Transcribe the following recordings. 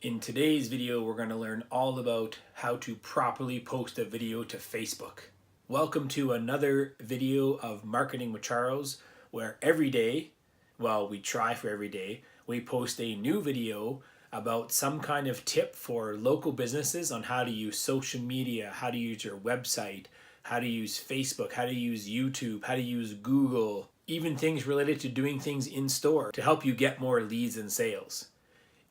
In today's video, we're going to learn all about how to properly post a video to Facebook. Welcome to another video of Marketing with Charles, where every day, well, we try for every day, we post a new video about some kind of tip for local businesses on how to use social media, how to use your website, how to use Facebook, how to use YouTube, how to use Google, even things related to doing things in store to help you get more leads and sales.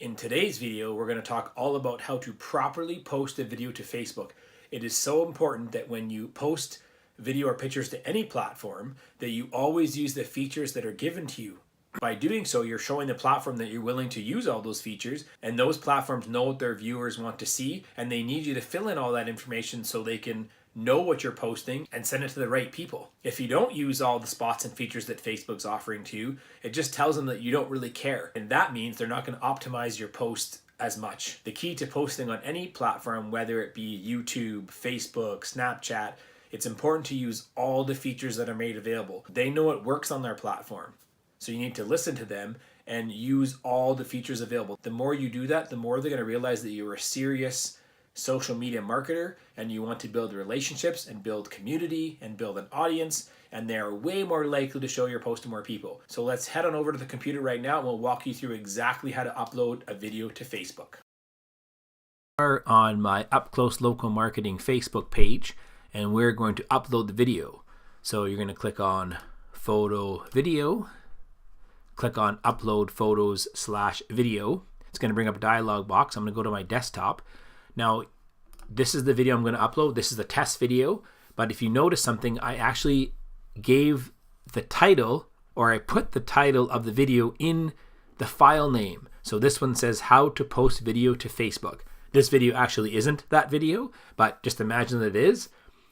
In today's video, we're going to talk all about how to properly post a video to Facebook. It is so important that when you post video or pictures to any platform, that you always use the features that are given to you. By doing so, you're showing the platform that you're willing to use all those features, and those platforms know what their viewers want to see, and they need you to fill in all that information so they can know what you're posting and send it to the right people. If you don't use all the spots and features that Facebook's offering to you, it just tells them that you don't really care. And that means they're not going to optimize your post as much. The key to posting on any platform, whether it be YouTube, Facebook, Snapchat, it's important to use all the features that are made available. They know what works on their platform. So you need to listen to them and use all the features available. The more you do that, the more they're going to realize that you're a serious social media marketer and you want to build relationships and build community and build an audience, and they're way more likely to show your post to more people. So let's head on over to the computer right now and we'll walk you through exactly how to upload a video to Facebook. On my Up Close Local Marketing Facebook page, and we're going to upload the video. So you're going to click on Photo Video, click on Upload Photos/Video. It's going to bring up a dialog box. I'm going to go to my desktop. Now, this is the video I'm going to upload. This is the test video. But if you notice something, I actually gave the title, or I put the title of the video in the file name. So this one says how to post video to Facebook. This video actually isn't that video, but just imagine that it is.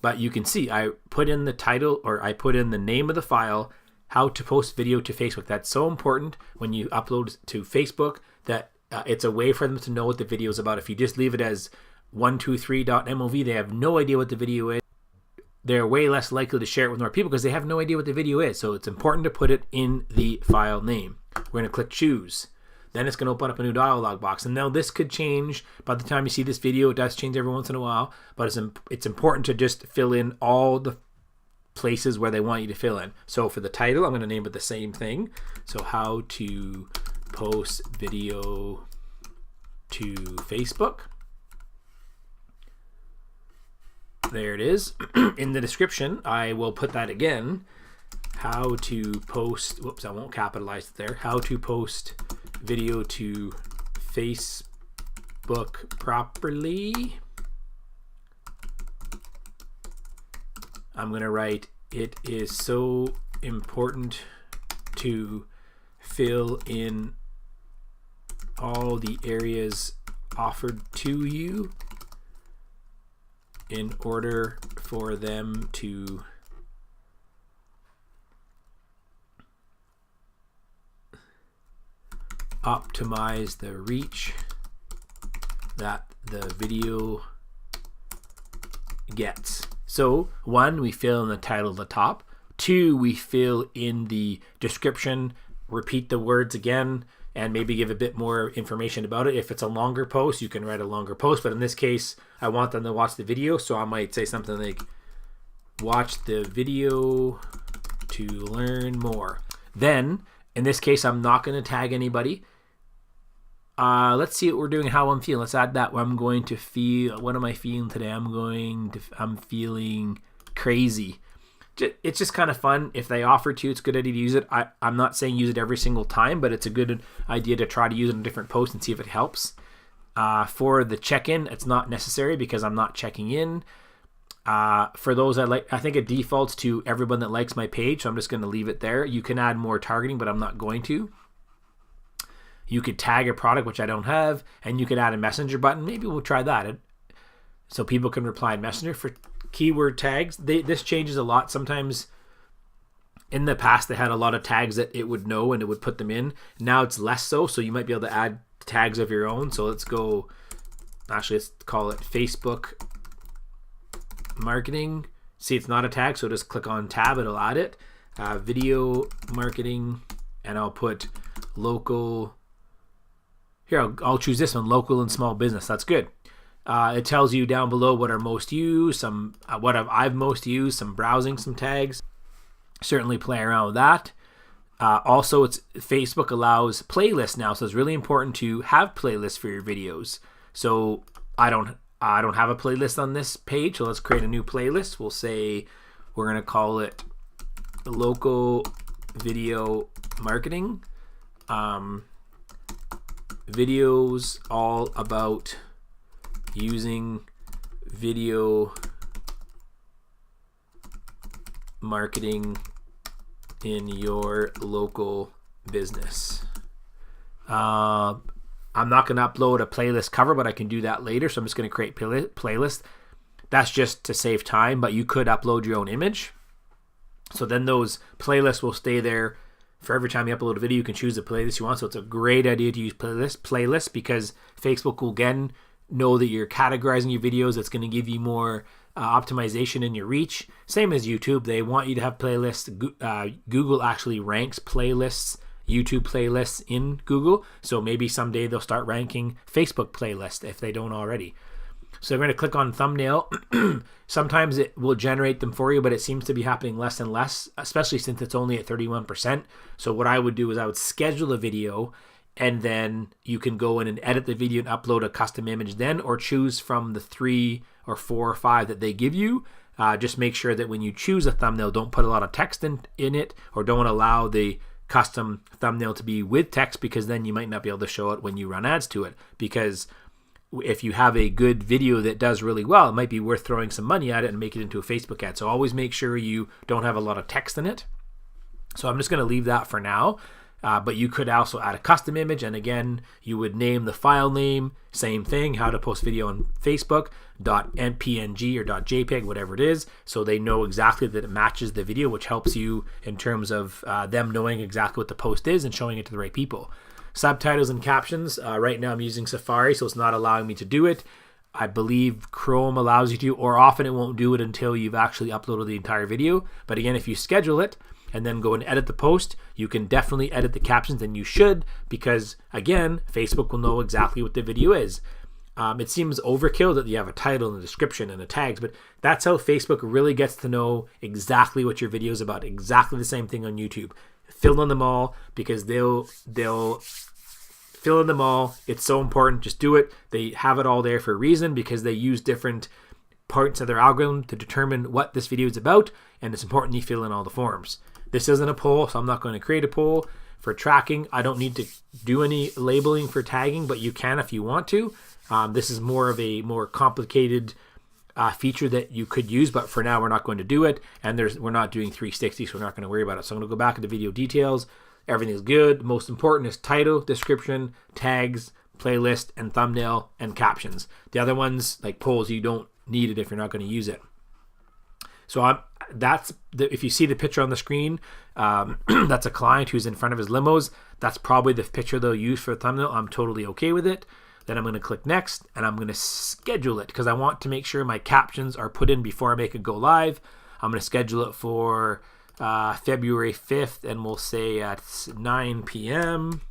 But you can see I put in the title, or I put in the name of the file, how to post video to Facebook. That's so important when you upload to Facebook that it's a way for them to know what the video is about. If you just leave it as 123.mov, they have no idea what the video is. They're way less likely to share it with more people because they have no idea what the video is. So it's important to put it in the file name. We're going to click choose. Then it's going to open up a new dialog box. And now this could change by the time you see this video. It does change every once in a while, but it's important to just fill in all the places where they want you to fill in. So for the title, I'm going to name it the same thing. So how to post video to Facebook. There it is. In the description, I will put that again. How to post, whoops, I won't capitalize it there. How to post video to Facebook properly. I'm going to write, it is so important to fill in all the areas offered to you in order for them to optimize the reach that the video gets. So 1, we fill in the title at the top. 2, we fill in the description, repeat the words again, and maybe give a bit more information about it. If it's a longer post, you can write a longer post, but in this case, I want them to watch the video, so I might say something like, watch the video to learn more. Then, in this case, I'm not going to tag anybody. Let's see what we're doing, how I'm feeling. Let's add that. I'm going to feel, what am I feeling today? I'm feeling crazy. It's just kind of fun. If they offer to, it's a good idea to use it. I'm not saying use it every single time, but it's a good idea to try to use it in different posts and see if it helps. For the check-in, it's not necessary because I'm not checking in. For those I think it defaults to everyone that likes my page, so I'm just going to leave it there. You can add more targeting, but I'm not going to. You could tag a product, which I don't have, and you could add a messenger button. Maybe we'll try that. So people can reply in Messenger for keyword tags. This changes a lot. Sometimes in the past they had a lot of tags that it would know and it would put them in. Now it's less so you might be able to add tags of your own. So let's call it Facebook marketing. See, it's not a tag, so just click on tab, it'll add it. Video marketing, and I'll put local Here, I'll choose this one, local and small business. That's good. It tells you down below what are most used, some what I've most used, some browsing, some tags. Certainly play around with that. Also, Facebook allows playlists now, so it's really important to have playlists for your videos. So I don't have a playlist on this page, so let's create a new playlist. We'll say we're gonna call it local video marketing. Videos all about using video marketing in your local business. I'm not going to upload a playlist cover, but I can do that later. So I'm just going to create playlist. That's just to save time, but you could upload your own image. So then those playlists will stay there for every time you upload a video. You can choose the playlist you want. So it's a great idea to use playlists because Facebook will again know that you're categorizing your videos. It's going to give you more optimization in your reach. Same as YouTube. They want you to have playlists. Google actually ranks playlists, YouTube playlists in Google. So maybe someday they'll start ranking Facebook playlists if they don't already. So we're going to click on thumbnail. Sometimes it will generate them for you, but it seems to be happening less and less, especially since it's only at 31%. So what I would do is I would schedule a video, and then you can go in and edit the video and upload a custom image then, or choose from the 3 or 4 or 5 that they give you. Just make sure that when you choose a thumbnail, don't put a lot of text in it, or don't allow the custom thumbnail to be with text, because then you might not be able to show it when you run ads to it. Because if you have a good video that does really well, it might be worth throwing some money at it and make it into a Facebook ad. So always make sure you don't have a lot of text in it. So I'm just going to leave that for now. But you could also add a custom image, and again, you would name the file name, same thing, how to post video on Facebook, .png or .jpeg, whatever it is, so they know exactly that it matches the video, which helps you in terms of them knowing exactly what the post is and showing it to the right people. Subtitles and captions, right now I'm using Safari, so it's not allowing me to do it. I believe Chrome allows you to, or often it won't do it until you've actually uploaded the entire video. But again, if you schedule it and then go and edit the post, you can definitely edit the captions, and you should, because again, Facebook will know exactly what the video is. It seems overkill that you have a title and a description and the tags, but that's how Facebook really gets to know exactly what your video is about. Exactly the same thing on YouTube. Fill in them all, because they'll fill in them all. It's so important. Just do it. They have it all there for a reason, because they use different parts of their algorithm to determine what this video is about, and it's important you fill in all the forms. This isn't a poll, so I'm not going to create a poll. For tracking, I don't need to do any labeling for tagging, but you can if you want to. This is more of a more complicated feature that you could use, but for now we're not going to do it, and we're not doing 360, so we're not going to worry about it. So I'm going to go back into video details. Everything's good. Most important is title, description, tags, playlist, and thumbnail, and captions. The other ones, like polls, you don't need it if you're not going to use it. So if you see the picture on the screen, that's a client who's in front of his limos. That's probably the picture they'll use for a thumbnail. I'm totally okay with it. Then I'm going to click next, and I'm going to schedule it, because I want to make sure my captions are put in before I make it go live. I'm going to schedule it for February 5th, and we'll say at 9 p.m.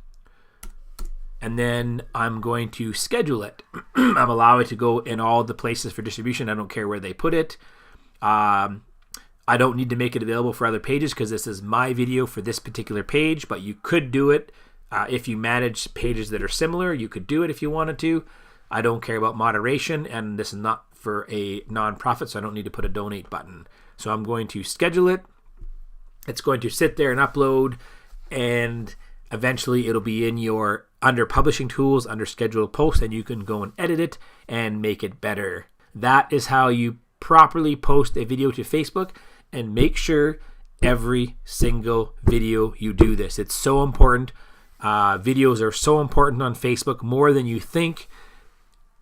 And then I'm going to schedule it. I'm allowing it to go in all the places for distribution. I don't care where they put it. I don't need to make it available for other pages, because this is my video for this particular page, but you could do it. If you manage pages that are similar, you could do it if you wanted to. I don't care about moderation, and this is not for a nonprofit, so I don't need to put a donate button. So I'm going to schedule it. It's going to sit there and upload, and eventually it'll be in your under publishing tools, under scheduled posts, and you can go and edit it and make it better. That is how you properly post a video to Facebook, and make sure every single video you do this. It's so important. Videos are so important on Facebook, more than you think,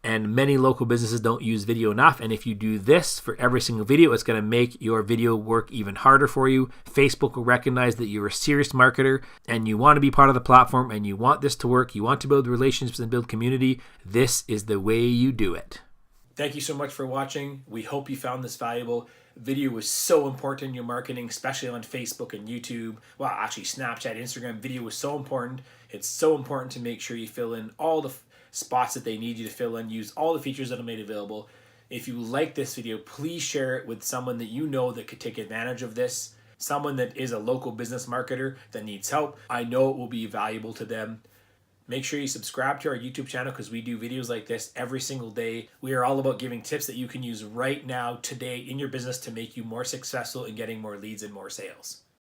and many local businesses don't use video enough. And if you do this for every single video, it's going to make your video work even harder for you. Facebook will recognize that you're a serious marketer and you want to be part of the platform, and you want this to work. You want to build relationships and build community. This is the way you do it. Thank you so much for watching. We hope you found this valuable. Video is so important in your marketing, especially on Facebook and YouTube. Well, actually Snapchat, Instagram, video is so important. It's so important to make sure you fill in all the spots that they need you to fill in, use all the features that are made available. If you like this video, please share it with someone that you know that could take advantage of this, someone that is a local business marketer that needs help. I know it will be valuable to them. Make sure you subscribe to our YouTube channel because we do videos like this every single day. We are all about giving tips that you can use right now, today, in your business to make you more successful in getting more leads and more sales.